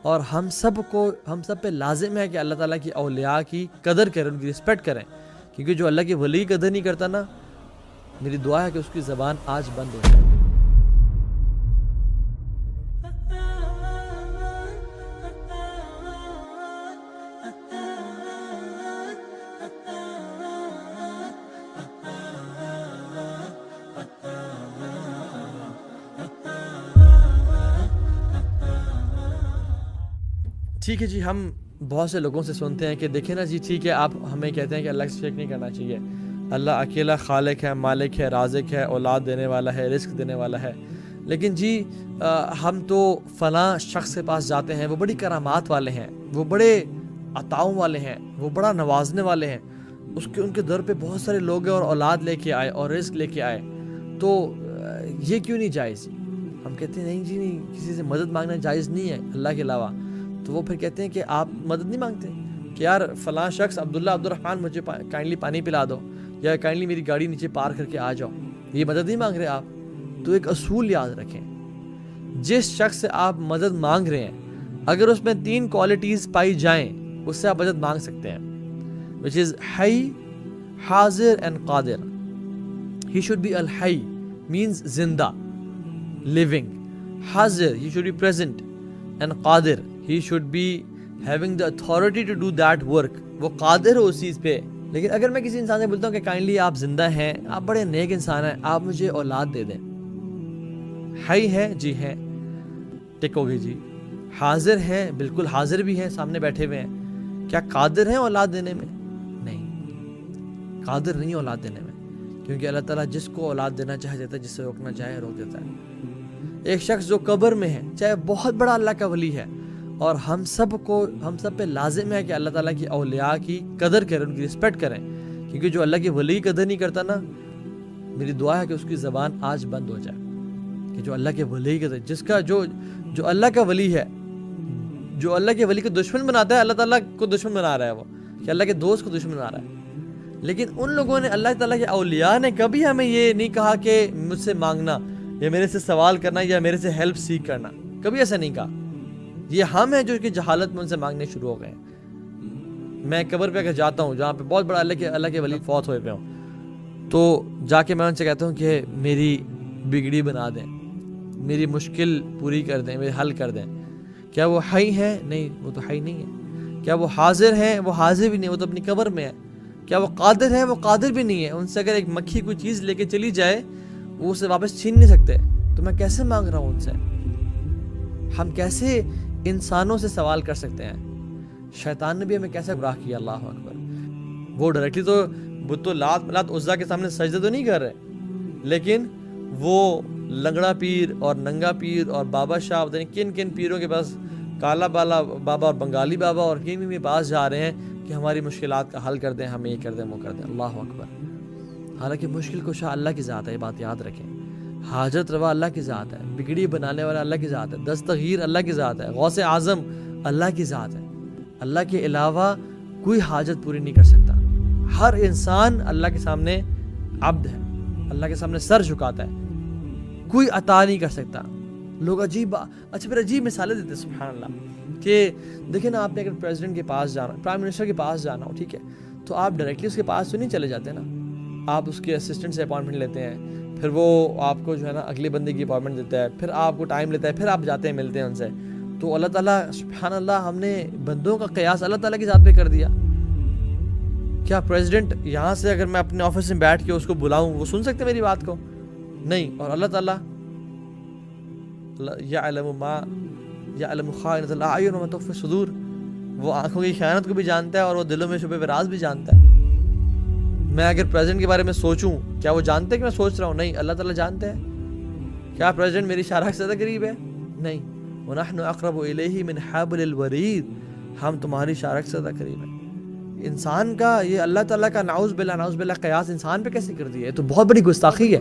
اور ہم سب پہ لازم ہے کہ اللہ تعالیٰ کی اولیاء کی قدر کریں، ان کی رسپیکٹ کریں، کیونکہ جو اللہ کے ولی کی قدر نہیں کرتا نا، میری دعا ہے کہ اس کی زبان آج بند ہو جائے۔ ٹھیک ہے جی، ہم بہت سے لوگوں سے سنتے ہیں کہ دیکھیں نا جی، ٹھیک ہے آپ ہمیں کہتے ہیں کہ اللہ سے شرک نہیں کرنا چاہیے، اللہ اکیلا خالق ہے، مالک ہے، رازق ہے، اولاد دینے والا ہے، رزق دینے والا ہے، لیکن جی ہم تو فلاں شخص کے پاس جاتے ہیں، وہ بڑی کرامات والے ہیں، وہ بڑے عطاؤں والے ہیں، وہ بڑا نوازنے والے ہیں، ان کے در پہ بہت سارے لوگ ہیں اور اولاد لے کے آئے اور رزق لے کے آئے، تو یہ کیوں نہیں جائز؟ ہم کہتے ہیں نہیں جی، نہیں، کسی سے مدد مانگنا جائز نہیں ہے اللہ کے علاوہ۔ تو وہ پھر کہتے ہیں کہ آپ مدد نہیں مانگتے کہ یار فلاں شخص عبداللہ عبدالرحمن مجھے کائنڈلی پانی پلا دو، یا کائنڈلی میری گاڑی نیچے پار کر کے آ جاؤ، یہ مدد نہیں مانگ رہے آپ؟ تو ایک اصول یاد رکھیں، جس شخص سے آپ مدد مانگ رہے ہیں اگر اس میں 3 کوالٹیز پائی جائیں اس سے آپ مدد مانگ سکتے ہیں، which is حی، حاضر and Qadir. He should be al-حی means زندہ، living، حاضر he should be present، and Qadir he should be having the authority to do that work، وہ قادر ہو اس چیز پہ۔ لیکن اگر میں کسی انسان سے بولتا ہوں کہ کائنڈلی آپ زندہ ہیں، آپ بڑے نیک انسان ہیں، آپ مجھے اولاد دے دیں، حی ہے جی ہیں، ٹک ہو گئی جی، حاضر ہیں بالکل حاضر بھی ہیں، سامنے بیٹھے ہوئے ہیں، کیا قادر ہیں اولاد دینے میں؟ نہیں، قادر نہیں اولاد دینے میں، کیونکہ اللہ تعالیٰ جس کو اولاد دینا چاہے دیتا ہے، جس سے روکنا چاہے روک دیتا ہے۔ ایک شخص جو قبر میں ہے، چاہے بہت بڑا اللہ کا ولی ہے، اور ہم سب پہ لازم ہے کہ اللہ تعالیٰ کی اولیاء کی قدر کریں، ان کی رسپیکٹ کریں، کیونکہ جو اللہ کے ولی کی قدر نہیں کرتا نا، میری دعا ہے کہ اس کی زبان آج بند ہو جائے، کہ جو اللہ کے ولی کی قدر، جس کا جو اللہ کا ولی ہے، جو اللہ کے ولی کو دشمن بناتا ہے، اللہ تعالیٰ کو دشمن بنا رہا ہے، وہ کہ اللہ کے دوست کو دشمن بنا رہا ہے۔ لیکن ان لوگوں نے، اللہ تعالیٰ کے اولیاء نے کبھی ہمیں یہ نہیں کہا کہ مجھ سے مانگنا، یا میرے سے سوال کرنا، یا میرے سے ہیلپ سیکھ کرنا، کبھی ایسا نہیں کہا۔ یہ ہم ہیں جو کہ جہالت میں ان سے مانگنے شروع ہو گئے ہیں۔ میں قبر پہ اگر جاتا ہوں جہاں پہ بہت بڑا اللہ کے ولی فوت ہوئے پہ ہوں، تو جا کے میں ان سے کہتا ہوں کہ میری بگڑی بنا دیں، میری مشکل پوری کر دیں، میری حل کر دیں۔ کیا وہ حی ہیں؟ نہیں، وہ تو حی نہیں ہے۔ کیا وہ حاضر ہیں؟ وہ حاضر بھی نہیں، وہ تو اپنی قبر میں ہے۔ کیا وہ قادر ہیں؟ وہ قادر بھی نہیں ہے۔ ان سے اگر ایک مکھی کوئی چیز لے کے چلی جائے، وہ اسے واپس چھین نہیں سکتے، تو میں کیسے مانگ رہا ہوں ان سے؟ ہم کیسے انسانوں سے سوال کر سکتے ہیں؟ شیطان نے بھی ہمیں کیسے گمراہ کیا، اللہ اکبر۔ وہ ڈائریکٹلی تو لات عزا کے سامنے سجدہ تو نہیں کر رہے، لیکن وہ لنگڑا پیر اور ننگا پیر اور بابا شاہ، کن کن پیروں کے پاس، کالا بالا بابا اور بنگالی بابا اور کن کے پاس جا رہے ہیں کہ ہماری مشکلات کا حل کر دیں، ہمیں یہ کر دیں، وہ کر دیں۔ اللہ اکبر۔ حالانکہ مشکل کشا اللہ کی ذات ہے، یہ بات یاد رکھیں۔ حاجت روا اللہ کی ذات ہے، بگڑی بنانے والا اللہ کی ذات ہے، دستگیر اللہ کی ذات ہے، غوث اعظم اللہ کی ذات ہے۔ اللہ کے علاوہ کوئی حاجت پوری نہیں کر سکتا۔ ہر انسان اللہ کے سامنے عبد ہے، اللہ کے سامنے سر جھکاتا ہے، کوئی عطا نہیں کر سکتا۔ لوگ پھر عجیب مثالیں دیتے ہیں، سبحان اللہ، کہ دیکھیں نا، آپ نے اگر پریزیڈنٹ کے پاس جانا، پرائم منسٹر کے پاس جانا ہو، ٹھیک ہے، تو آپ ڈائریکٹلی اس کے پاس تو نہیں چلے جاتے نا، آپ اس کے اسسٹنٹ سے اپوائنٹمنٹ لیتے ہیں، پھر وہ آپ کو جو ہے نا اگلے بندے کی اپوائنٹمنٹ دیتا ہے، پھر آپ کو ٹائم لیتا ہے، پھر آپ جاتے ہیں، ملتے ہیں ان سے۔ تو اللہ تعالیٰ سبحان اللہ، ہم نے بندوں کا قیاس اللہ تعالیٰ کی ذات پہ کر دیا۔ کیا پریزیڈنٹ یہاں سے اگر میں اپنے آفس میں بیٹھ کے اس کو بلاؤں، وہ سن سکتے میری بات کو؟ نہیں۔ اور اللہ تعالیٰ یعلم خائنۃ الاعین وما تخفی الصدور، وہ آنکھوں کی خیانت کو بھی جانتا ہے اور وہ دلوں میں چھپے ہوئے راز بھی جانتا ہے۔ میں اگر پریزیڈنٹ کے بارے میں سوچوں، کیا وہ جانتے ہیں کہ میں سوچ رہا ہوں؟ نہیں، اللہ تعالیٰ جانتے ہیں۔ کیا پریزیڈنٹ میری شارخ سے زیادہ قریب ہے؟ نہیں۔ وَنَحْنُ أَقْرَبُ إِلَيْهِ مِنْ حَبْلِ الْوَرِيدِ، ہم تمہاری شارخ سے زیادہ قریب ہیں۔ انسان کا یہ اللہ تعالیٰ کا نعوذ باللہ قیاس انسان پہ کیسے کر دیا؟ یہ تو بہت بڑی گستاخی ہے۔